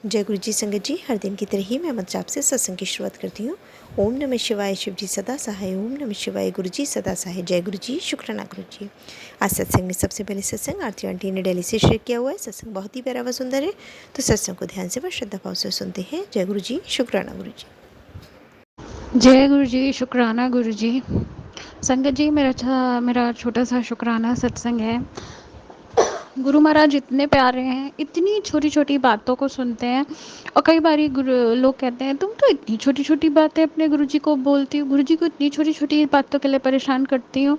जय गुरु जी। संगत जी, हर दिन की तरह ही मैं मंत्र जाप से सत्संग की शुरुआत करती हूँ। ओम नमः शिवाय, शिव जी सदा सहाय। ओम नमः शिवाय, गुरु जी सदा सहाय। जय गुरु जी, शुक्राना गुरु जी। आज सत्संग में सबसे पहले सत्संग आरती आंटी ने दिल्ली से शेयर किया हुआ है। सत्संग बहुत ही प्यारा व सुंदर है, तो सत्संग को ध्यान से व श्रद्धा भाव से सुनते हैं। जय गुरु जी, शुक्राना गुरु जी। जय गुरु जी, शुक्राना गुरु जी। संगत जी, मेरा छोटा सा शुक्राना सत्संग है। गुरु महाराज इतने प्यारे हैं, इतनी छोटी छोटी बातों को सुनते हैं। और कई बार गुरु लोग कहते हैं तुम तो इतनी छोटी छोटी बातें अपने गुरु जी को बोलती हो, गुरु जी को इतनी छोटी छोटी बातों के लिए परेशान करती हो।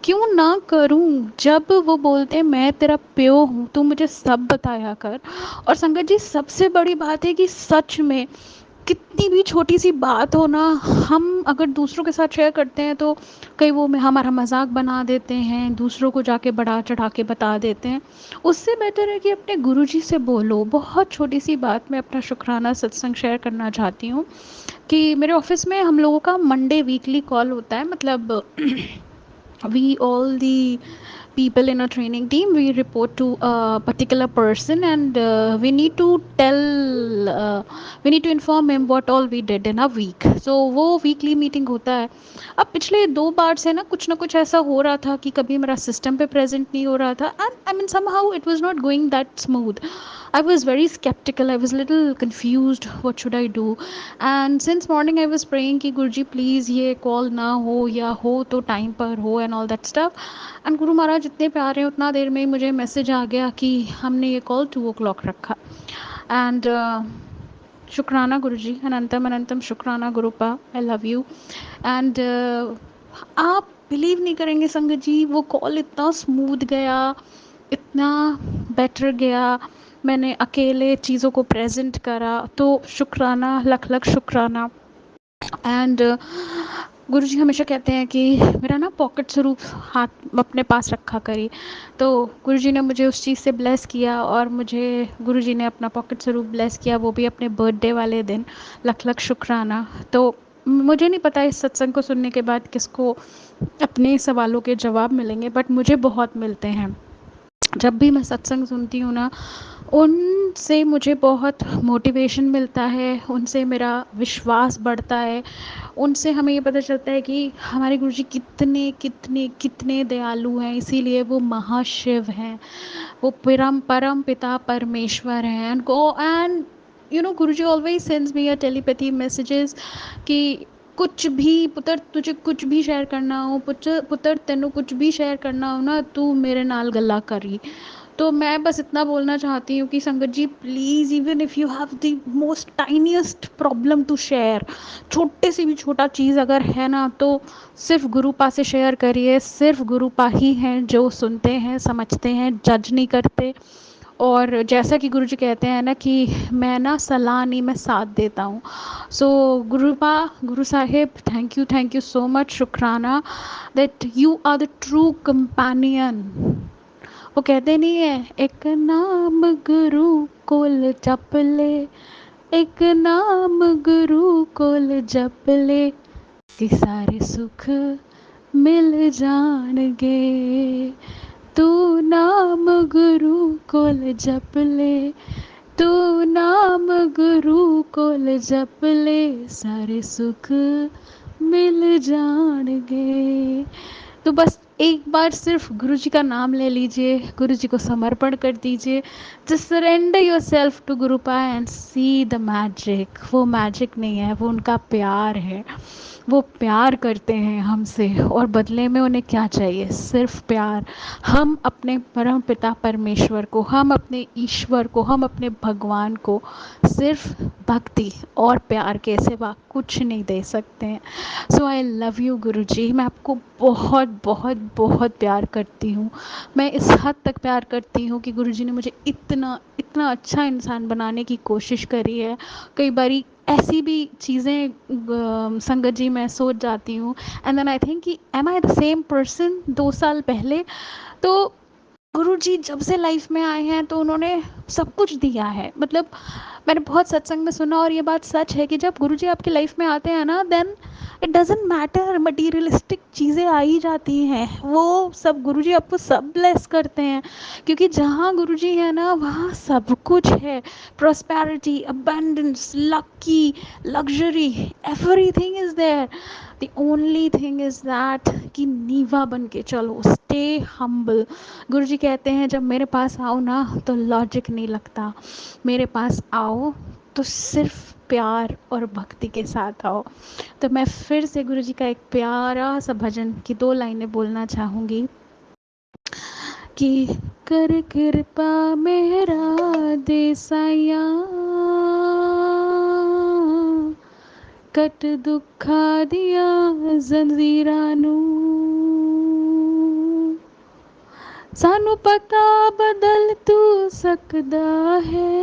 क्यों ना करूं? जब वो बोलते हैं मैं तेरा प्यो हूँ, तू मुझे सब बताया कर। और संगत जी, सबसे बड़ी बात है कि सच में कितनी भी छोटी सी बात हो ना, हम अगर दूसरों के साथ शेयर करते हैं तो कई वो में हमारा मजाक बना देते हैं, दूसरों को जाके बढ़ा चढ़ा के बता देते हैं। उससे बेहतर है कि अपने गुरुजी से बोलो। बहुत छोटी सी बात मैं अपना शुक्राना सत्संग शेयर करना चाहती हूँ कि मेरे ऑफिस में हम लोगों का मंडे वीकली कॉल होता है। मतलब we all the people in a training team, we report to a particular person, and we need to inform him what all we did in a week. So वो weekly meeting होता है। अब पिछले 2 बार से ना कुछ ऐसा हो रहा था कि कभी मेरा सिस्टम पे प्रेजेंट नहीं हो रहा था, and I mean somehow it was not going that smooth. I was very skeptical, I was little confused, what should I do? And since morning I was praying कि गुरुजी प्लीज़ ये call ना हो, या हो तो टाइम पर हो, and all that stuff. And Guru Maharaj इतने प्यारे हैं, उतना देर में मुझे मैसेज आ गया कि हमने ये कॉल 2 o'clock रखा। एंड शुक्राना गुरु जी, अनंतम अनंतम शुक्राना गुरुपा, आई लव यू। एंड आप बिलीव नहीं करेंगे संगत जी, वो कॉल इतना स्मूथ गया, इतना बेटर गया। मैंने अकेले चीज़ों को प्रेजेंट करा, तो शुक्राना, लख लख शुक्राना। एंड गुरुजी हमेशा कहते हैं कि मेरा ना पॉकेट स्वरूप हाथ अपने पास रखा करी। तो गुरुजी ने मुझे उस चीज़ से ब्लेस किया, और मुझे गुरुजी ने अपना पॉकेट स्वरूप ब्लेस किया, वो भी अपने बर्थडे वाले दिन। लख लख शुक्राना। तो मुझे नहीं पता इस सत्संग को सुनने के बाद किसको अपने सवालों के जवाब मिलेंगे, बट मुझे बहुत मिलते हैं। जब भी मैं सत्संग सुनती हूँ ना, उनसे मुझे बहुत मोटिवेशन मिलता है, उनसे मेरा विश्वास बढ़ता है। उनसे हमें ये पता चलता है कि हमारे गुरुजी कितने कितने कितने दयालु हैं, इसीलिए वो महाशिव हैं, वो परम परम पिता परमेश्वर हैं। And you know, Guruji always sends me a telepathy messages कि कुछ भी पुत्र, तुझे कुछ भी शेयर करना हो, पुत्र तेनू कुछ भी शेयर करना हो ना, तू मेरे नाल गल्ला करी। तो मैं बस इतना बोलना चाहती हूँ कि संगत जी please, even if you have the most tiniest problem to share, छोटे से भी छोटा चीज़ अगर है ना, तो सिर्फ गुरुपा से शेयर करिए। सिर्फ गुरुपा ही हैं जो सुनते हैं, समझते हैं, जज नहीं करते। और जैसा कि गुरुजी कहते हैं ना कि मैं ना सलाह नहीं, मैं साथ देता हूँ। सो गुरुपा, Guru Sahib, thank you so much, शुक्राना, that you are the true companion. वो कहते नहीं है, एक नाम गुरु कोल जप ले, एक नाम गुरु कोल जप ले, कि सारे सुख मिल जाणगे। तू नाम गुरु कोल जप ले, तू नाम गुरु कोल जप ले, सारे सुख मिल जाणगे। तो बस एक बार सिर्फ गुरु जी का नाम ले लीजिए, गुरु जी को समर्पण कर दीजिए। Just surrender yourself to गुरुपा एंड सी द मैजिक। वो मैजिक नहीं है, वो उनका प्यार है। वो प्यार करते हैं हमसे, और बदले में उन्हें क्या चाहिए? सिर्फ प्यार। हम अपने परम पिता परमेश्वर को, हम अपने ईश्वर को, हम अपने भगवान को सिर्फ भक्ति और प्यार के सिवा कुछ नहीं दे सकते हैं। सो आई लव यू गुरु जी। मैं आपको बहुत बहुत बहुत प्यार करती हूँ। मैं इस हद तक प्यार करती हूँ कि गुरु जी ने मुझे इतना इतना अच्छा इंसान बनाने की कोशिश करी है। कई बारी ऐसी भी चीज़ें संगत जी मैं सोच जाती हूँ, एंड देन आई थिंक कि am I the same person 2 साल पहले। तो गुरु जी जब से लाइफ में आए हैं तो उन्होंने सब कुछ दिया है। मतलब मैंने बहुत सत्संग में सुना और ये बात सच है कि जब गुरुजी आपकी लाइफ में आते हैं ना, then it doesn't matter, materialistic चीज़ें आ ही जाती हैं, वो सब गुरुजी आपको सब ब्लेस करते हैं, क्योंकि जहाँ गुरुजी है ना वहाँ सब कुछ है। Prosperity, abundance, lucky, luxury, everything is there. The only thing is that कि नीवा बन के चलो, स्टे हम्बल। गुरुजी कहते हैं जब मेरे पास आओ ना तो लॉजिक नहीं लगता, मेरे पास आओ तो सिर्फ प्यार और भक्ति के साथ आओ। तो मैं फिर से गुरुजी का एक प्यारा सा भजन की 2 लाइनें बोलना चाहूँगी कि कर कृपा मेरा देसाइया, कट दुखा दिया जंजीरां नू, सानू पता बदल तू सकदा है,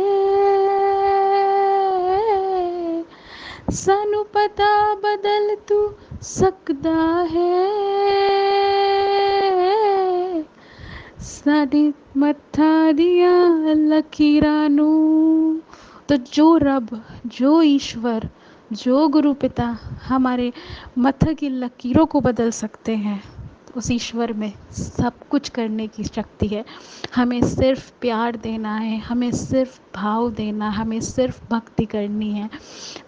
सानू पता बदल तू सकदा है, साडी मत्था दिया लकीरां नू। तो जो रब, जो ईश्वर, जो गुरु पिता हमारे मत्थे की लकीरों को बदल सकते हैं, उस ईश्वर में सब कुछ करने की शक्ति है। हमें सिर्फ प्यार देना है, हमें सिर्फ भाव देना, हमें सिर्फ भक्ति करनी है।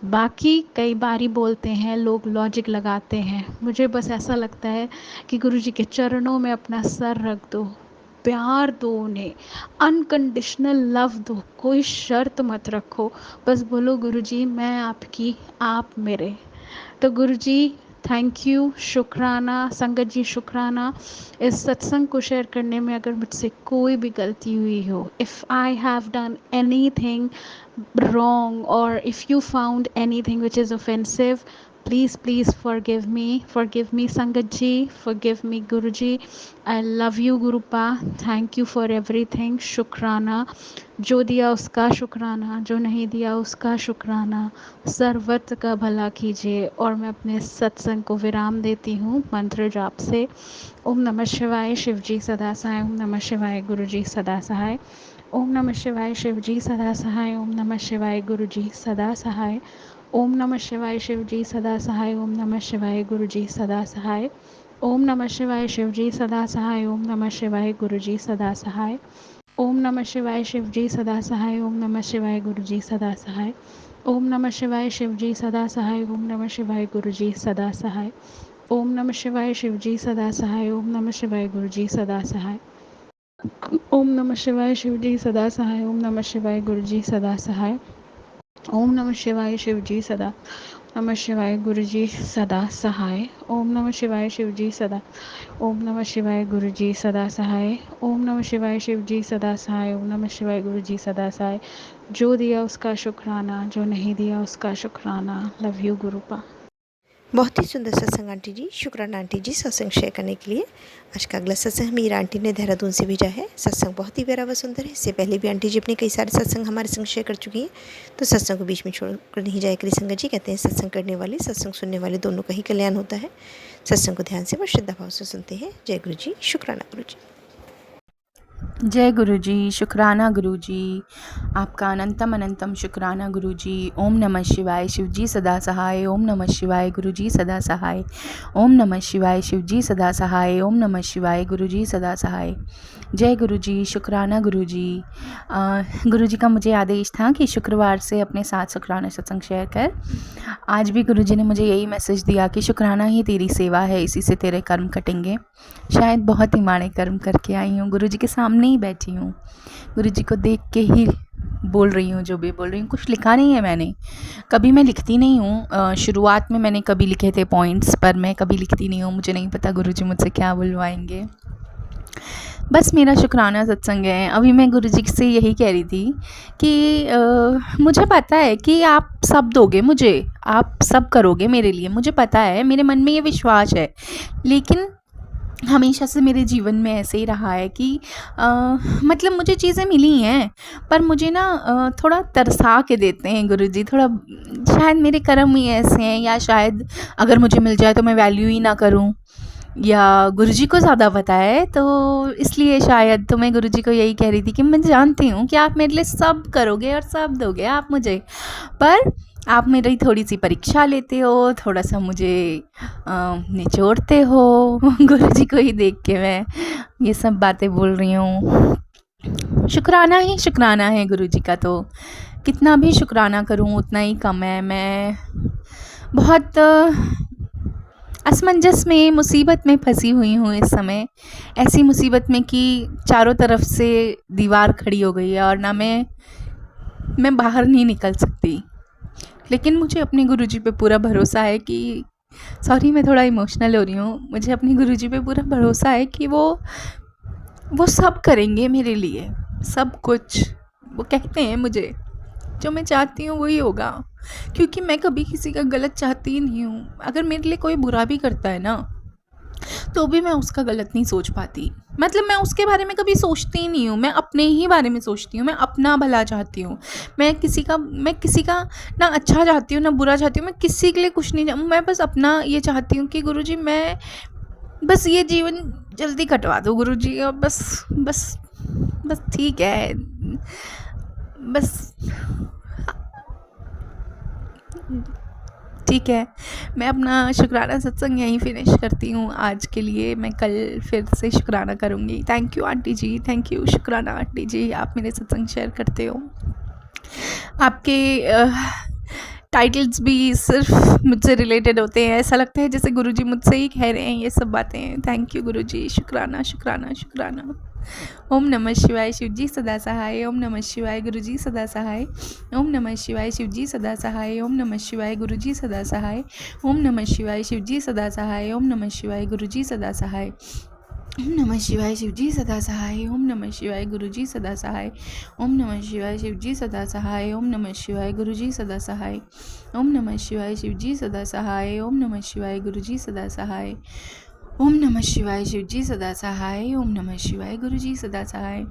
बाकी कई बारी बोलते हैं लोग, लॉजिक लगाते हैं, मुझे बस ऐसा लगता है कि गुरुजी के चरणों में अपना सर रख दो, प्यार दो उन्हें, अनकंडीशनल लव दो, कोई शर्त मत रखो, बस बोलो गुरुजी मैं आपकी, आप मेरे। तो गुरुजी थैंक यू, शुक्राना संगत जी, शुक्राना इस सत्संग को शेयर करने में। अगर मुझसे कोई भी गलती हुई हो, if I have done anything wrong or if you found anything which is offensive, please forgive me Sangat ji, forgive me Guruji. I love you Gurupa, thank you for everything, शुक्राना। जो दिया उसका शुक्राना, जो नहीं दिया उसका शुक्राना, सर्वत्र का भला कीजिए। और मैं अपने सत्संग को विराम देती हूँ मंत्र जाप से। ओम नमः शिवाय, शिव जी सदा सहाय। ओम नमः शिवाय, गुरु जी सदा सहाय। ओम नमः शिवाय, शिव जी सदा सहाय। ओम नमः शिवाय, गुरु जी सदा सहाय। ओम नमः शिवाय, शिव जी सदा सहाय। ओम नमः शिवाय, गुरु जी सदा सहाय। ओम नमः शिवाय, शिव जी सदा सहाय। ओम नमः शिवाय, गुरु जी सदा सहाय। ओम नमः शिवाय, शिव जी सदा सहाय। ओम नमः शिवाय, गुरु जी सदा सहाय। ओम नमः शिवाय, शिव जी सदा सहाय। ओम नमः शिवाय, गुरु जी सदा सहाय। ओम नमः शिवाय, शिव जी सदा सहाय। ओम नमः शिवाय, गुरु जी सदा सहाय। ओम नमः शिवाय, शिव जी सदा सहाय। ओम नमः शिवाय, गुरु जी सदा सहाय। ओम नमः शिवाय, शिव जी सदा नमः शिवाय, गुरु जी सदा सहाय। ओम नमः शिवाय, शिव जी सदा। ओम नमः शिवाय, गुरु जी सदा सहाय। ओम नमः शिवाय, शिव जी सदा सहाय। ओम नमः शिवाय, गुरु जी सदा सहाय। जो दिया उसका शुक्राना, जो नहीं दिया उसका शुक्राना। Love you गुरुपा। बहुत ही सुंदर सत्संग आंटी जी, शुक्राना आंटी जी सत्संग शेयर करने के लिए। आज का अगला सत्संग मीरा आंटी ने देहरादून से भेजा है। सत्संग बहुत ही प्यारा व सुंदर है। इससे पहले भी आंटी जी अपने कई सारे सत्संग हमारे संग शेयर कर चुकी हैं, तो सत्संग को बीच में छोड़कर नहीं जाया करी संगत जी। कहते हैं सत्संग करने वाले, सत्संग सुनने वाले दोनों का ही कल्याण होता है। सत्संग को ध्यान से व श्रद्धा भाव से सुनते हैं। जय गुरु जी, शुक्राना गुरु जी। जय गुरु जी, शुक्राना गुरु जी, आपका अनंतम अनंतम शुक्राना गुरु जी। ओम नमः शिवाय, शिव जी सदा सहाय। ओम नमः शिवाय, गुरु जी सदा सहाय। ओम नमः शिवाय, शिव जी सदा सहाय। ओम नमः शिवाय, गुरु जी सदा सहाय। जय गुरु जी, शुक्राना गुरु जी। गुरु जी का मुझे आदेश था कि शुक्रवार से अपने साथ शुक्राना सत्संग शेयर कर। आज भी गुरु जी ने मुझे यही मैसेज दिया कि शुक्राना ही तेरी सेवा है, इसी से तेरे कर्म कटेंगे। शायद बहुत ही माड़े कर्म करके आई हूँ, गुरु जी के सामने ही बैठी हूँ, गुरु जी को देख के ही बोल रही हूँ जो भी बोल रही हूँ। कुछ लिखा नहीं है मैंने, कभी मैं लिखती नहीं हूँ। शुरुआत में मैंने कभी लिखे थे पॉइंट्स, पर मैं कभी लिखती नहीं हूँ। मुझे नहीं पता गुरु जी मुझसे क्या बुलवाएंगे। बस मेरा शुक्राना सत्संग है। अभी मैं गुरु जी से यही कह रही थी कि मुझे पता है कि आप सब दोगे मुझे, आप सब करोगे मेरे लिए, मुझे पता है, मेरे मन में ये विश्वास है। लेकिन हमेशा से मेरे जीवन में ऐसे ही रहा है कि मतलब मुझे चीज़ें मिली हैं, पर मुझे ना थोड़ा तरसा के देते हैं गुरुजी। थोड़ा शायद मेरे कर्म ही ऐसे हैं, या शायद अगर मुझे मिल जाए तो मैं वैल्यू ही ना करूं, या गुरुजी को ज़्यादा पता है, तो इसलिए शायद तो मैं गुरुजी को यही कह रही थी कि मैं जानती हूँ कि आप मेरे लिए सब करोगे और सब दोगे आप मुझे, पर आप मेरी थोड़ी-सी परीक्षा लेते हो, थोड़ा-सा मुझे निचोड़ते हो। गुरुजी को ही देख के मैं ये सब बातें बोल रही हूँ। शुक्राना ही शुक्राना है गुरुजी का, तो कितना भी शुक्राना करूँ उतना ही कम है। मैं बहुत असमंजस में, मुसीबत में फंसी हुई हूँ इस समय। ऐसी मुसीबत में कि चारों तरफ से दीवार खड़ी हो गई है और ना मैं बाहर नहीं निकल सकती। लेकिन मुझे अपने गुरुजी पे पूरा भरोसा है कि सॉरी मैं थोड़ा इमोशनल हो रही हूँ। मुझे अपने गुरुजी पे पूरा भरोसा है कि वो सब करेंगे मेरे लिए, सब कुछ। वो कहते हैं मुझे जो मैं चाहती हूँ वही होगा, क्योंकि मैं कभी किसी का गलत चाहती ही नहीं हूँ। अगर मेरे लिए कोई बुरा भी करता है ना, तो भी मैं उसका गलत नहीं सोच पाती। मतलब मैं उसके बारे में कभी सोचती ही नहीं हूँ, मैं अपने ही बारे में सोचती हूँ। मैं अपना भला चाहती हूँ। मैं किसी का ना अच्छा चाहती हूँ ना बुरा चाहती हूँ। मैं किसी के लिए कुछ नहीं मैं बस अपना ये चाहती हूँ कि गुरुजी मैं बस ये जीवन जल्दी कटवा दो गुरुजी, और बस बस बस ठीक है, बस ठीक है। मैं अपना शुक्राना सत्संग यहीं फिनिश करती हूँ आज के लिए। मैं कल फिर से शुक्राना करूँगी। Thank you aunty ji, thank you शुक्राना आंटी जी, आप मेरे सत्संग शेयर करते हो। आपके टाइटल्स भी सिर्फ मुझसे रिलेटेड होते हैं। ऐसा लगता है जैसे गुरुजी मुझसे ही कह रहे हैं ये सब बातें। थैंक यू गुरुजी, शुक्राना शुक्राना शुक्राना। ओम नमः शिवाय, शिवजी सदा सहाय। ओम नमः शिवाय, गुरुजी सदा सहाय। ओम नमः शिवाय, शिवजी सदा सहाय। ओम नमः शिवाय, गुरुजी सदा सहाय। ओम नमः शिवाय, शिवजी सदा सहाय। ओम नमः शिवाय, गुरुजी सदा सहाय। ओम नमः शिवाय, शिवजी सदा सहाय। ओम नमः शिवाय, गुरुजी सदा सहाय। ओम नमः शिवाय, शिवजी सदा सहाय। ओम नमः शिवाय, गुरुजी सदा सहाय। ओम नमः शिवाय, शिवजी सदा सहाय। ओम नमः शिवाय, गुरुजी सदा सहाय। ओम नमः शिवाय, शिवजी सदा सहाय। ओम नमः शिवाय, गुरुजी सदा सहाय।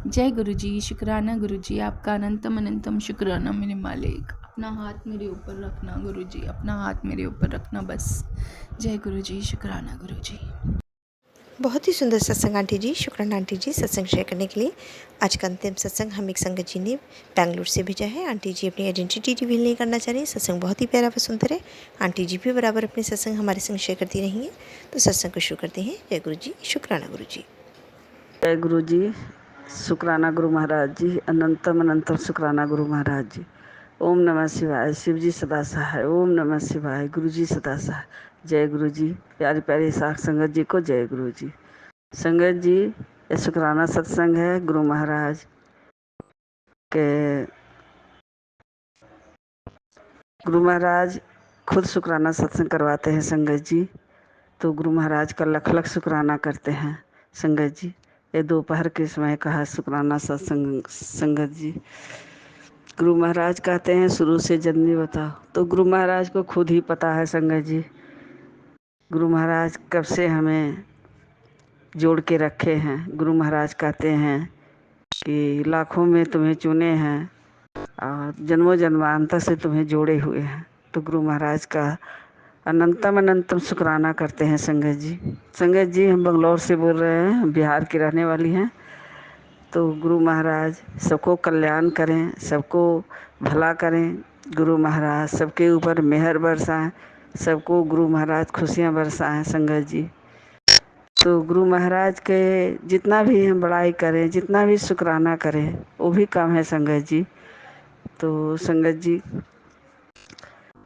जय गुरुजी, शुक्राना गुरुजी, आपका अनंतम अनंतम शुक्राना मेरे मालिक। अपना हाथ मेरे ऊपर रखना गुरुजी, अपना हाथ मेरे ऊपर रखना बस। जय गुरुजी, शुक्राना गुरुजी। बहुत ही सुंदर सत्संग आंटी जी, शुक्राना आंटी जी सत्संग शेयर करने के लिए। आज का अंतिम सत्संग हम एक संगत जी ने बैंगलोर से भेजा है। आंटी जी अपनी आइडेंटिटी रिवील नहीं करना चाह रही। सत्संग बहुत ही प्यारा व सुंदर है। आंटी जी भी बराबर अपने सत्संग हमारे संग शेयर करती रही हैं। तो सत्संग को शुरू करते हैं। जय गुरु जी, शुक्राना गुरु जी। जय गुरु जी, शुक्राना गुरु महाराज जी, अनंतम अनंतम शुक्राना गुरु महाराज जी। ओम नमः शिवाय, शिव जी सदा सहाय। ओम नमः शिवाय, गुरु जी सदा सहाय। जय गुरु जी। प्यारी प्यारी साख संगत जी को जय गुरु जी। संगत जी, ये शुक्राना सत्संग है गुरु महाराज के। गुरु महाराज खुद शुक्राना सत्संग करवाते हैं संगत जी, तो गुरु महाराज का लख लख शुक्राना करते हैं संगत जी। ये दोपहर के समय का है शुक्राना सत्संग संगत जी। गुरु महाराज कहते हैं शुरू से जननी बताओ, तो गुरु महाराज को खुद ही पता है संगत जी। गुरु महाराज कब से हमें जोड़ के रखे हैं। गुरु महाराज कहते हैं कि लाखों में तुम्हें चुने हैं और जन्मों जन्मांतर से तुम्हें जोड़े हुए हैं। तो गुरु महाराज का अनंतम अनंतम शुक्राना करते हैं संगत जी। संगत जी, हम बंगलौर से बोल रहे हैं, बिहार की रहने वाली हैं। तो गुरु महाराज सबको कल्याण करें, सबको भला करें। गुरु महाराज सबके ऊपर मेहर बरसाएं, सबको गुरु महाराज खुशियाँ बरसाएं संगत जी। तो गुरु महाराज के जितना भी हम बड़ाई करें, जितना भी शुक्राना करें, वो भी कम है संगत जी। तो संगत जी,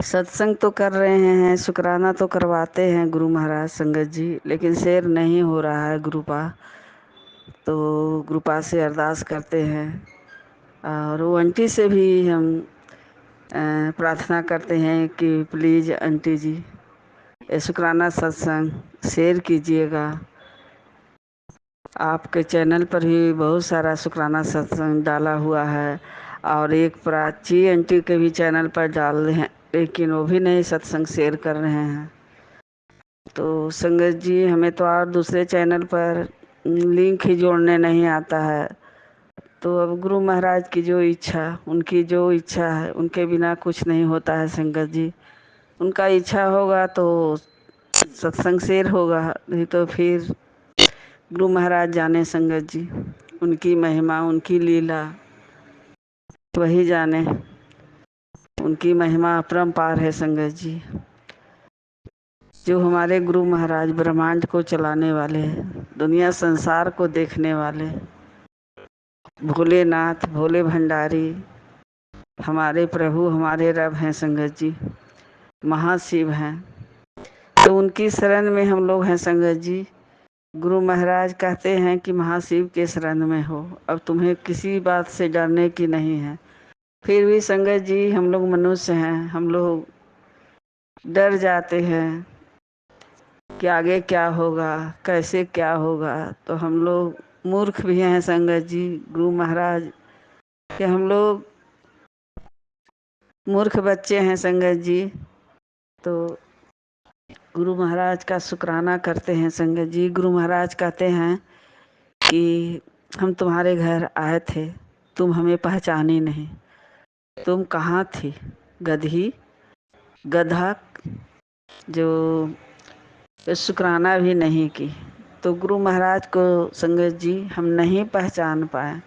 सत्संग तो कर रहे हैं, शुक्राना तो करवाते हैं गुरु महाराज संगत जी, लेकिन शेर नहीं हो रहा है गुरुपा। तो गुरुपा से अरदास करते हैं और वो आंटी से भी हम प्रार्थना करते हैं कि प्लीज़ आंटी जी ये शुक्राना सत्संग शेयर कीजिएगा। आपके चैनल पर भी बहुत सारा शुक्राना सत्संग डाला हुआ है और एक प्राची आंटी के भी चैनल पर डाल रहे हैं, लेकिन वो भी नहीं सत्संग शेयर कर रहे हैं। तो संगत जी, हमें तो और दूसरे चैनल पर लिंक ही जोड़ने नहीं आता है। तो अब गुरु महाराज की जो इच्छा, उनकी जो इच्छा है, उनके बिना कुछ नहीं होता है संगत जी। उनका इच्छा होगा तो सत्संग शेर होगा, नहीं तो फिर गुरु महाराज जाने संगत जी, उनकी महिमा उनकी लीला वही जाने, उनकी महिमा अपरंपार है संगत जी। जो हमारे गुरु महाराज ब्रह्मांड को चलाने वाले हैं, दुनिया संसार को देखने वाले, भोलेनाथ भोले भंडारी हमारे प्रभु हमारे रब हैं संगत जी, महाशिव हैं। तो उनकी शरण में हम लोग हैं संगत जी। गुरु महाराज कहते हैं कि महाशिव के शरण में हो, अब तुम्हें किसी बात से डरने की नहीं है। फिर भी संगत जी हम लोग मनुष्य हैं, हम लोग डर जाते हैं कि आगे क्या होगा, कैसे क्या होगा। तो हम लोग मूर्ख भी हैं संगत जी। गुरु महाराज कि हम लोग मूर्ख बच्चे हैं संगत जी। तो गुरु महाराज का शुक्राना करते हैं संगत जी। गुरु महाराज कहते हैं कि हम तुम्हारे घर आए थे, तुम हमें पहचानी नहीं, तुम कहाँ थी गधी गधा, जो शुक्राना भी नहीं की। तो गुरु महाराज को संगत जी हम नहीं पहचान पाए।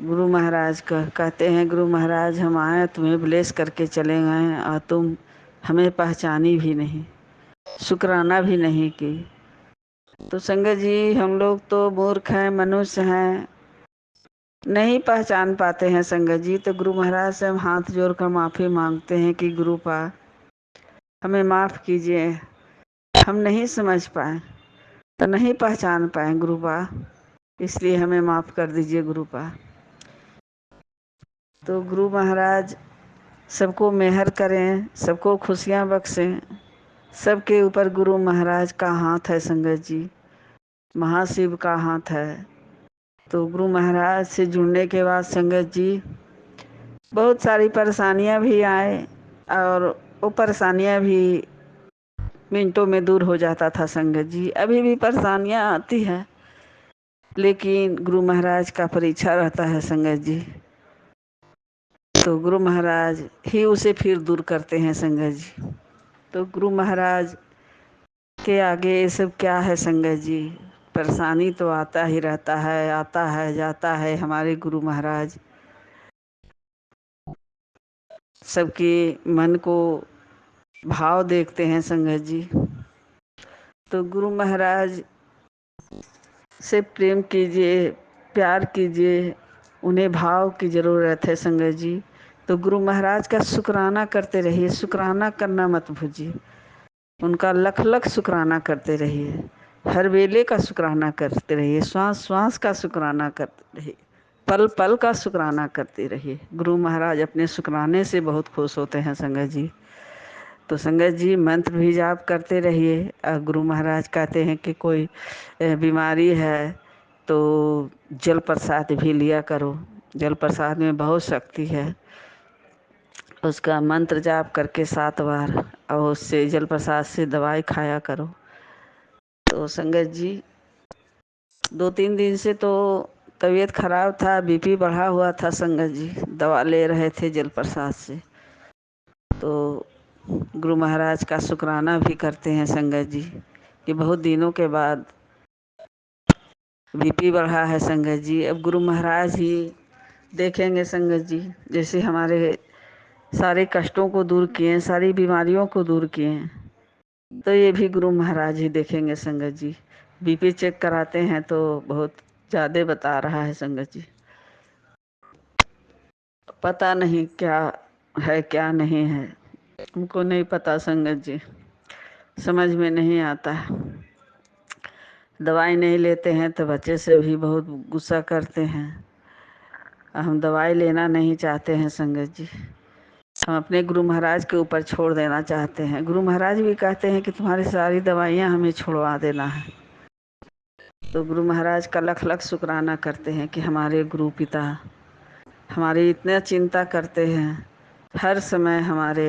गुरु महाराज कहते हैं, गुरु महाराज हम आए तुम्हें ब्लेस करके चले गए और तुम हमें पहचानी भी नहीं, शुक्राना भी नहीं की। तो संगत जी हम लोग तो मूर्ख हैं, मनुष्य हैं, नहीं पहचान पाते हैं संगत जी। तो गुरु महाराज से हम हाथ जोड़कर माफ़ी मांगते हैं कि गुरु पा हमें माफ़ कीजिए, हम नहीं समझ पाए, तो नहीं पहचान पाए गुरु पा, इसलिए हमें माफ़ कर दीजिए गुरु पा। तो गुरु महाराज सबको मेहर करें, सबको खुशियाँ बख्शें। सबके ऊपर गुरु महाराज का हाथ है संगत जी, महाशिव का हाथ है। तो गुरु महाराज से जुड़ने के बाद संगत जी बहुत सारी परेशानियां भी आए, और वो परेशानियां भी मिनटों में दूर हो जाता था संगत जी। अभी भी परेशानियां आती हैं, लेकिन गुरु महाराज का परीक्षा रहता है संगत जी। तो गुरु महाराज ही उसे फिर दूर करते हैं संगत जी। तो गुरु महाराज के आगे ये सब क्या है संगत जी। परेशानी तो आता ही रहता है, आता है जाता है। हमारे गुरु महाराज सबके मन को भाव देखते हैं संगत जी। तो गुरु महाराज से प्रेम कीजिए, प्यार कीजिए, उन्हें भाव की ज़रूरत है संगत जी। तो गुरु महाराज का शुक्राना करते रहिए, शुक्राना करना मत भूलिए। उनका लख लख शुक्राना करते रहिए, हर वेले का शुक्राना करते रहिए, श्वास श्वास का शुक्राना करते रहिए, पल पल का शुक्राना करते रहिए। गुरु महाराज अपने शुक्राने से बहुत खुश होते हैं संगत जी। तो संगत जी मंत्र भी जाप करते रहिए। गुरु महाराज कहते हैं कि कोई बीमारी है तो जल प्रसाद भी लिया करो, जल प्रसाद में बहुत शक्ति है। उसका मंत्र जाप करके 7 बार और उससे जल प्रसाद से दवाई खाया करो। तो संगत जी 2-3 दिन से तो तबीयत खराब था, बीपी बढ़ा हुआ था संगत जी, दवा ले रहे थे जल प्रसाद से। तो गुरु महाराज का शुक्राना भी करते हैं संगत जी कि बहुत दिनों के बाद बीपी बढ़ा है संगत जी। अब गुरु महाराज ही देखेंगे संगत जी, जैसे हमारे सारे कष्टों को दूर किए, सारी बीमारियों को दूर किए, तो ये भी गुरु महाराज ही देखेंगे संगत जी। बीपी चेक कराते हैं तो बहुत ज़्यादा बता रहा है संगत जी, पता नहीं क्या है क्या नहीं है, हमको नहीं पता संगत जी, समझ में नहीं आता है। दवाई नहीं लेते हैं तो बच्चे से भी बहुत गुस्सा करते हैं। हम दवाई लेना नहीं चाहते हैं संगत जी, हम अपने गुरु महाराज के ऊपर छोड़ देना चाहते हैं। गुरु महाराज भी कहते हैं कि तुम्हारी सारी दवाइयाँ हमें छुड़वा देना है। तो गुरु महाराज का लख लख शुक्राना करते हैं कि हमारे गुरु पिता हमारी इतना चिंता करते हैं, हर समय हमारे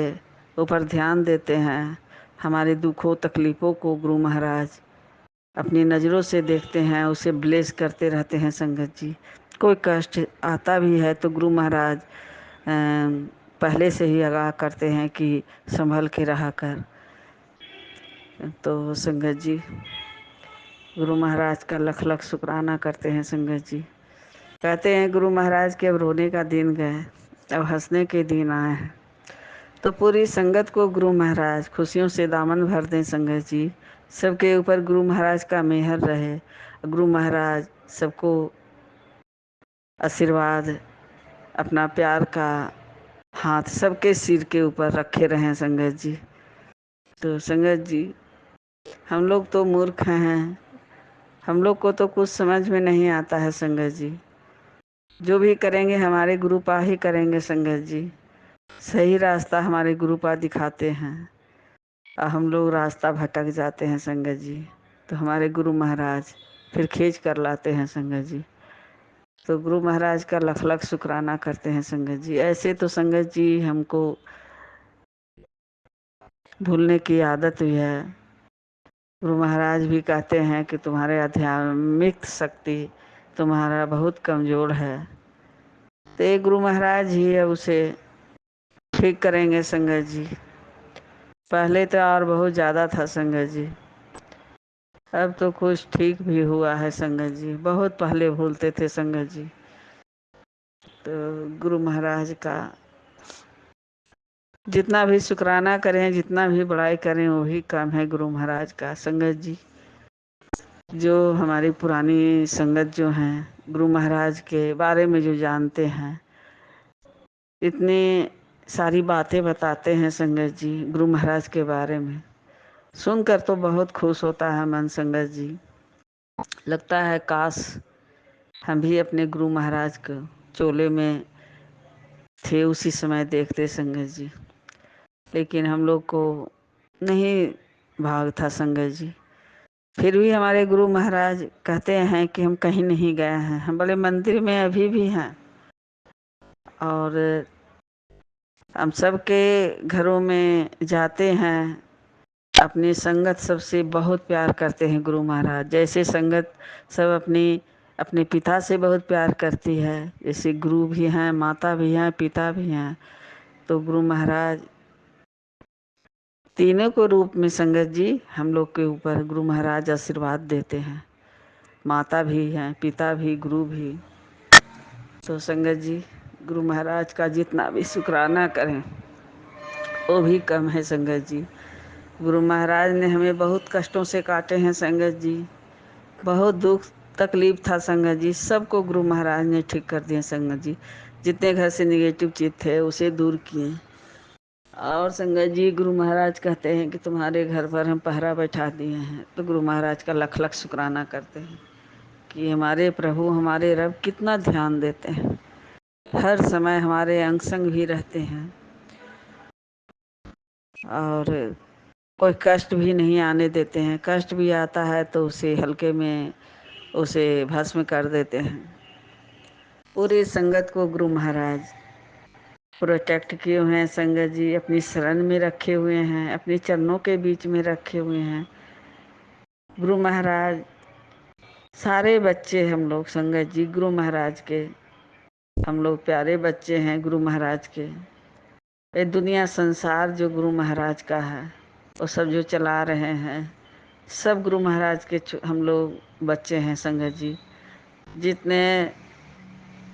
ऊपर ध्यान देते हैं। हमारे दुखों तकलीफ़ों को गुरु महाराज अपनी नज़रों से देखते हैं, उसे ब्लेस करते रहते हैं संगत जी। कोई कष्ट आता भी है तो गुरु महाराज पहले से ही आगाह करते हैं कि संभल के रहा कर, तो संगत जी गुरु महाराज का लख लख शुक्राना करते हैं संगत जी। कहते हैं गुरु महाराज के अब रोने का दिन गए, अब हंसने के दिन आए हैं। तो पूरी संगत को गुरु महाराज खुशियों से दामन भर दें संगत जी। सबके ऊपर गुरु महाराज का मेहर रहे। गुरु महाराज सबको आशीर्वाद, अपना प्यार का हाथ सबके सिर के ऊपर रखे रहें संगत जी। तो संगत जी हम लोग तो मूर्ख हैं, हम लोग को तो कुछ समझ में नहीं आता है संगत जी। जो भी करेंगे हमारे गुरुपा ही करेंगे संगत जी। सही रास्ता हमारे गुरुपा दिखाते हैं और हम लोग रास्ता भटक जाते हैं संगत जी। तो हमारे गुरु महाराज फिर खींच कर लाते हैं संगत जी। तो गुरु महाराज का लख लख शुक्राना करते हैं संगत जी। ऐसे तो संगत जी हमको भूलने की आदत भी है। गुरु महाराज भी कहते हैं कि तुम्हारे आध्यात्मिक शक्ति तुम्हारा बहुत कमज़ोर है। तो ये गुरु महाराज ही है, उसे ठीक करेंगे संगत जी। पहले तो और बहुत ज़्यादा था संगत जी, अब तो कुछ ठीक भी हुआ है संगत जी। बहुत पहले भूलते थे संगत जी। तो गुरु महाराज का जितना भी शुक्राना करें, जितना भी बड़ाई करें, वही काम है गुरु महाराज का संगत जी। जो हमारी पुरानी संगत जो हैं, गुरु महाराज के बारे में जो जानते हैं, इतनी सारी बातें बताते हैं संगत जी गुरु महाराज के बारे में। सुनकर तो बहुत खुश होता है मन संगत जी। लगता है काश हम भी अपने गुरु महाराज को चोले में थे उसी समय देखते संगत जी। लेकिन हम लोग को नहीं भाग था संगत जी। फिर भी हमारे गुरु महाराज कहते हैं कि हम कहीं नहीं गए हैं, हम बड़े मंदिर में अभी भी हैं। और हम सबके घरों में जाते हैं। अपनी संगत सबसे बहुत प्यार करते हैं गुरु महाराज। जैसे संगत सब अपने पिता से बहुत प्यार करती है, जैसे गुरु भी हैं, माता भी हैं, पिता भी हैं। तो गुरु महाराज तीनों को रूप में संगत जी हम लोग के ऊपर गुरु महाराज आशीर्वाद देते हैं। माता भी हैं, पिता भी, गुरु भी। तो संगत जी गुरु महाराज का जितना भी शुक्राना करें वो भी कम है संगत जी। गुरु महाराज ने हमें बहुत कष्टों से काटे हैं संगत जी। बहुत दुख तकलीफ था संगत जी, सबको गुरु महाराज ने ठीक कर दिए संगत जी। जितने घर से निगेटिव चीज थे उसे दूर किए। और संगत जी गुरु महाराज कहते हैं कि तुम्हारे घर पर हम पहरा बैठा दिए हैं। तो गुरु महाराज का लख लख शुक्राना करते हैं कि हमारे प्रभु, हमारे रब कितना ध्यान देते हैं, हर समय हमारे अंग संग भी रहते हैं और कोई कष्ट भी नहीं आने देते हैं। कष्ट भी आता है तो उसे हल्के में उसे भस्म कर देते हैं। पूरी संगत को गुरु महाराज प्रोटेक्ट किए हुए हैं संगत जी, अपनी शरण में रखे हुए हैं, अपने चरणों के बीच में रखे हुए हैं गुरु महाराज। सारे बच्चे हम लोग संगत जी गुरु महाराज के, हम लोग प्यारे बच्चे हैं गुरु महाराज के। ये दुनिया संसार जो गुरु महाराज का है वो सब जो चला रहे हैं, सब गुरु महाराज के हम लोग बच्चे हैं संगत जी। जितने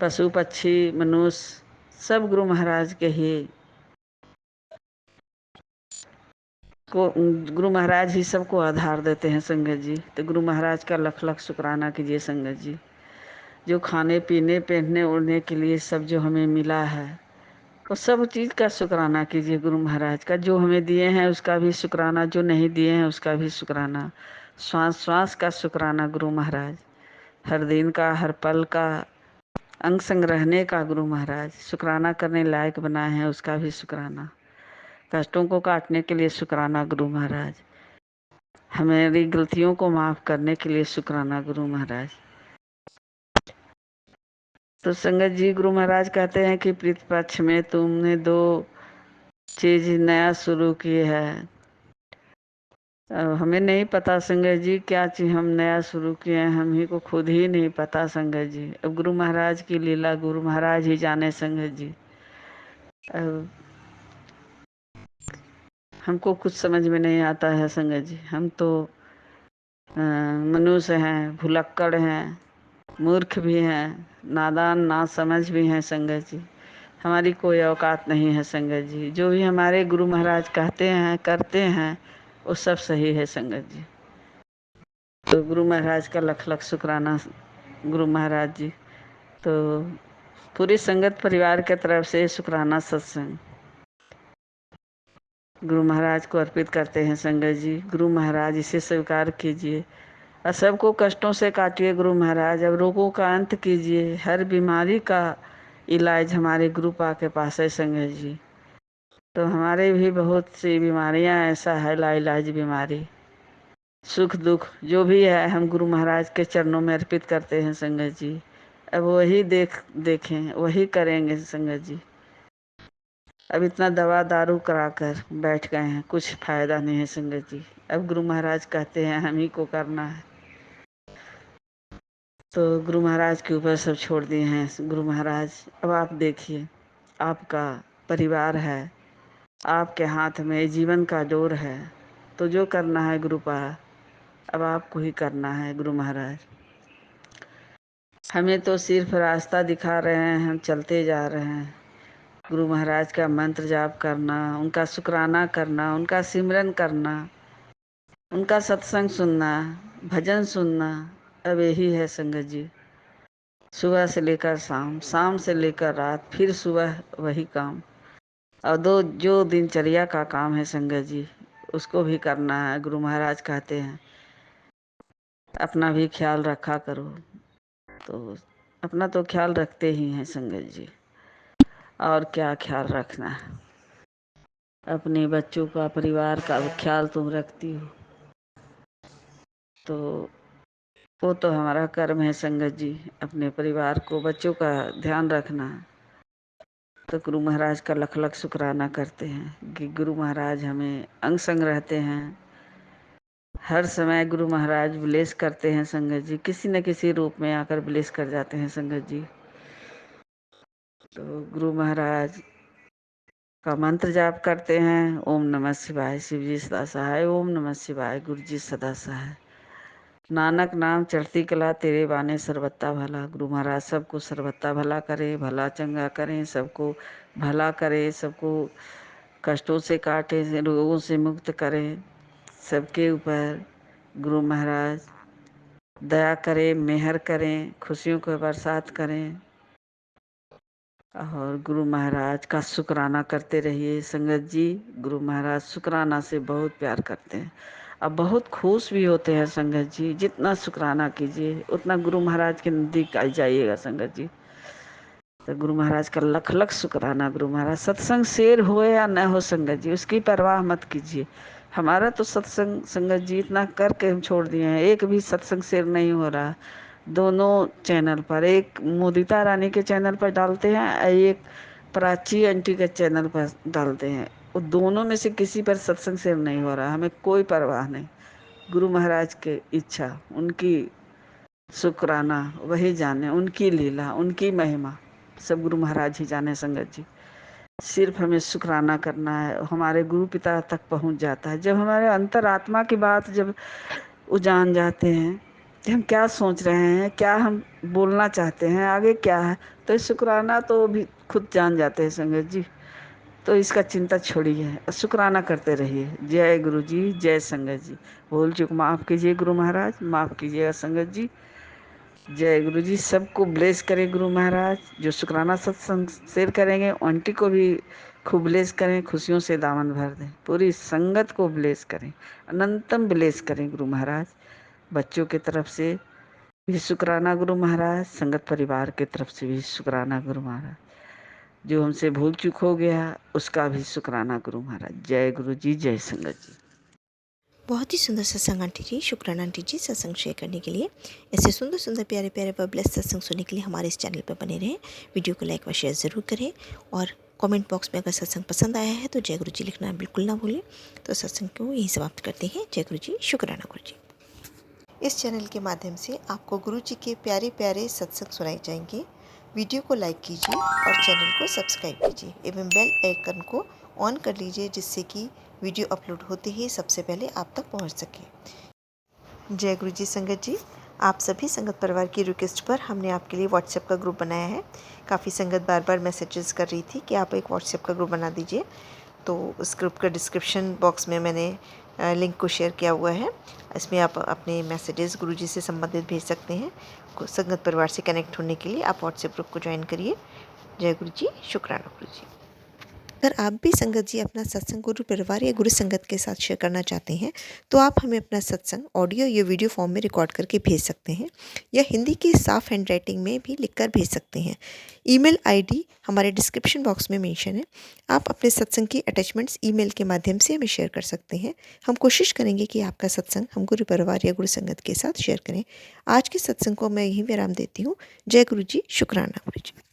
पशु पक्षी मनुष्य सब गुरु महाराज के ही को, गुरु महाराज ही सबको आधार देते हैं संगत जी। तो गुरु महाराज का लख लख शुक्राना कीजिए संगत जी। जो खाने पीने पहनने ओढ़ने के लिए सब जो हमें मिला है वो सब चीज़ का शुक्राना कीजिए गुरु महाराज का। जो हमें दिए हैं उसका भी शुक्राना, जो नहीं दिए हैं उसका भी शुक्राना। श्वास श्वास का शुक्राना गुरु महाराज, हर दिन का, हर पल का, अंग संग रहने का गुरु महाराज शुक्राना करने लायक बनाए हैं, उसका भी शुक्राना। कष्टों को काटने के लिए शुक्राना गुरु महाराज, हमारी गलतियों को माफ़ करने के लिए शुक्राना गुरु महाराज। तो संगत जी गुरु महाराज कहते हैं कि प्रीत पक्ष में तुमने 2 चीज नया शुरू की है। हमें नहीं पता संगत जी क्या चीज हम नया शुरू किए हैं, हम ही को खुद ही नहीं पता संगत जी। अब गुरु महाराज की लीला गुरु महाराज ही जाने संगत जी। अब हमको कुछ समझ में नहीं आता है संगत जी। हम तो मनुष्य हैं, भुलक्कड़ हैं, मूर्ख भी हैं, नादान ना समझ भी हैं संगत जी। हमारी कोई औकात नहीं है संगत जी। जो भी हमारे गुरु महाराज कहते हैं करते हैं वो सब सही है संगत जी। तो गुरु महाराज का लख लख शुक्राना गुरु महाराज जी। तो पूरी संगत परिवार के तरफ से शुक्राना सत्संग गुरु महाराज को अर्पित करते हैं संगत जी। गुरु महाराज इसे स्वीकार कीजिए और सबको कष्टों से काटिए गुरु महाराज। अब रोगों का अंत कीजिए। हर बीमारी का इलाज हमारे गुरु पा के पास है संगत जी। तो हमारे भी बहुत सी बीमारियां ऐसा है लाइलाज बीमारी, सुख दुख जो भी है हम गुरु महाराज के चरणों में अर्पित करते हैं संगत जी। अब वही देखें वही करेंगे संगत जी। अब इतना दवा दारू करा कर बैठ गए हैं, कुछ फायदा नहीं है संगत जी। अब गुरु महाराज कहते हैं हम ही को करना है, तो गुरु महाराज के ऊपर सब छोड़ दिए हैं। गुरु महाराज अब आप देखिए, आपका परिवार है, आपके हाथ में जीवन का डोर है, तो जो करना है गुरु पा अब आपको ही करना है गुरु महाराज। हमें तो सिर्फ रास्ता दिखा रहे हैं, हम चलते जा रहे हैं। गुरु महाराज का मंत्र जाप करना, उनका शुक्राना करना, उनका सिमरन करना, उनका सत्संग सुनना, भजन सुनना, अब यही है संगत जी। सुबह से लेकर शाम, शाम से लेकर रात, फिर सुबह वही काम। और जो दिनचर्या का काम है संगत जी उसको भी करना है। गुरु महाराज कहते हैं अपना भी ख्याल रखा करो, तो अपना तो ख्याल रखते ही हैं संगत जी। और क्या ख्याल रखना है, अपने बच्चों का परिवार का ख्याल तुम रखती हो, तो वो तो हमारा कर्म है संगत जी। अपने परिवार को बच्चों का ध्यान रखना, तो गुरु महाराज का लख लख शुक्राना करते हैं कि गुरु महाराज हमें अंग संग रहते हैं। हर समय गुरु महाराज ब्लेस करते हैं संगत जी, किसी न किसी रूप में आकर ब्लेस कर जाते हैं संगत जी। तो गुरु महाराज का मंत्र जाप करते हैं, ओम नमः शिवाय शिव जी सदा सहाय, ओम नमः शिवाय गुरु जी सदा सहाय। नानक नाम चढ़ती कला तेरे बाने सर्वत्ता भला। गुरु महाराज सबको सर्वत्ता भला करे, भला चंगा करें, सबको भला करे, सबको कष्टों से काटे, रोगों से मुक्त करें। सबके ऊपर गुरु महाराज दया करें, मेहर करें, खुशियों को बरसात करें। और गुरु महाराज का शुक्राना करते रहिए संगत जी। गुरु महाराज शुक्राना से बहुत प्यार करते हैं, अब बहुत खुश भी होते हैं संगत जी। जितना शुक्राना कीजिए उतना गुरु महाराज के नजदीक आ जाइएगा संगत जी। तो गुरु महाराज का लख लख शुक्राना। गुरु महाराज सत्संग शेर हो या न हो संगत जी उसकी परवाह मत कीजिए। हमारा तो सत्संग संगत जी इतना करके हम छोड़ दिए हैं, एक भी सत्संग शेर नहीं हो रहा। दोनों चैनल पर, एक मोदिता रानी के चैनल पर डालते हैं और एक प्राची आंटी के चैनल पर डालते हैं। वो दोनों में से किसी पर सत्संग शेयर नहीं हो रहा, हमें कोई परवाह नहीं। गुरु महाराज की इच्छा, उनकी शुक्राना वही जाने, उनकी लीला, उनकी महिमा सब गुरु महाराज ही जाने संगत जी। सिर्फ हमें शुक्राना करना है, हमारे गुरु पिता तक पहुंच जाता है। जब हमारे अंतरात्मा की बात जब वो जान जाते हैं कि हम क्या सोच रहे हैं, क्या हम बोलना चाहते हैं, आगे क्या है, तो शुक्राना तो भी खुद जान जाते हैं संगत जी। तो इसका चिंता छोड़िए, शुक्राना करते रहिए। जय गुरु जी, जय संगत जी। भूल चूक माफ़ कीजिए गुरु महाराज, माफ़ कीजिएगा संगत जी। जय गुरु जी। सबको ब्लेस करें गुरु महाराज। जो शुक्राना सत्संग शेयर करेंगे आंटी को भी खूब ब्लेस करें, खुशियों से दामन भर दें। पूरी संगत को ब्लेस करें, अनंतम ब्लेस करें गुरु महाराज। बच्चों की तरफ से भी शुक्राना गुरु महाराज, संगत परिवार की तरफ से भी शुक्राना गुरु महाराज। जो हमसे भूल चूक हो गया उसका भी शुक्राना गुरु महाराज। जय गुरु जी, जय संगत जी। बहुत ही सुंदर सत्संग आंटी जी, शुक्राना आंटी जी सत्संग शेयर करने के लिए। ऐसे सुंदर सुंदर प्यारे प्यारे व ब्लेस सत्संग सुनने के लिए हमारे इस चैनल पर बने रहें। वीडियो को लाइक व शेयर ज़रूर करें और कमेंट बॉक्स में अगर सत्संग पसंद आया है तो जय गुरु जी लिखना बिल्कुल ना भूलें। तो सत्संग को यहीं समाप्त करते हैं। जय गुरु जी, शुक्राना गुरु जी। इस चैनल के माध्यम से आपको गुरु जी के प्यारे प्यारे सत्संग सुनाए जाएंगे। वीडियो को लाइक कीजिए और चैनल को सब्सक्राइब कीजिए एवं बेल आइकन को ऑन कर लीजिए, जिससे कि वीडियो अपलोड होते ही सबसे पहले आप तक पहुंच सके। जय गुरु जी संगत जी, आप सभी संगत परिवार की रिक्वेस्ट पर हमने आपके लिए व्हाट्सएप का ग्रुप बनाया है। काफ़ी संगत बार बार मैसेजेस कर रही थी कि आप एक व्हाट्सएप का ग्रुप बना दीजिए, तो उस ग्रुप का डिस्क्रिप्शन बॉक्स में मैंने लिंक को शेयर किया हुआ है। इसमें आप अपने मैसेजेस गुरुजी से संबंधित भेज सकते हैं। संगत परिवार से कनेक्ट होने के लिए आप व्हाट्सएप ग्रुप को ज्वाइन करिए। जय गुरु जी, शुक्राना गुरु जी। अगर आप भी संगत जी अपना सत्संग गुरु परिवार या गुरु संगत के साथ शेयर करना चाहते हैं, तो आप हमें अपना सत्संग ऑडियो या वीडियो फॉर्म में रिकॉर्ड करके भेज सकते हैं, या हिंदी की साफ हैंड राइटिंग में भी लिखकर भेज सकते हैं। ईमेल आईडी हमारे डिस्क्रिप्शन बॉक्स में मेंशन है। आप अपने सत्संग की अटैचमेंट्स ईमेल के माध्यम से हमें शेयर कर सकते हैं। हम कोशिश करेंगे कि आपका सत्संग हम गुरु परिवार या गुरु संगत के साथ शेयर करें। आज के सत्संग को मैं यहीं विराम देती हूँ। जय गुरु जी, शुक्राना गुरु जी।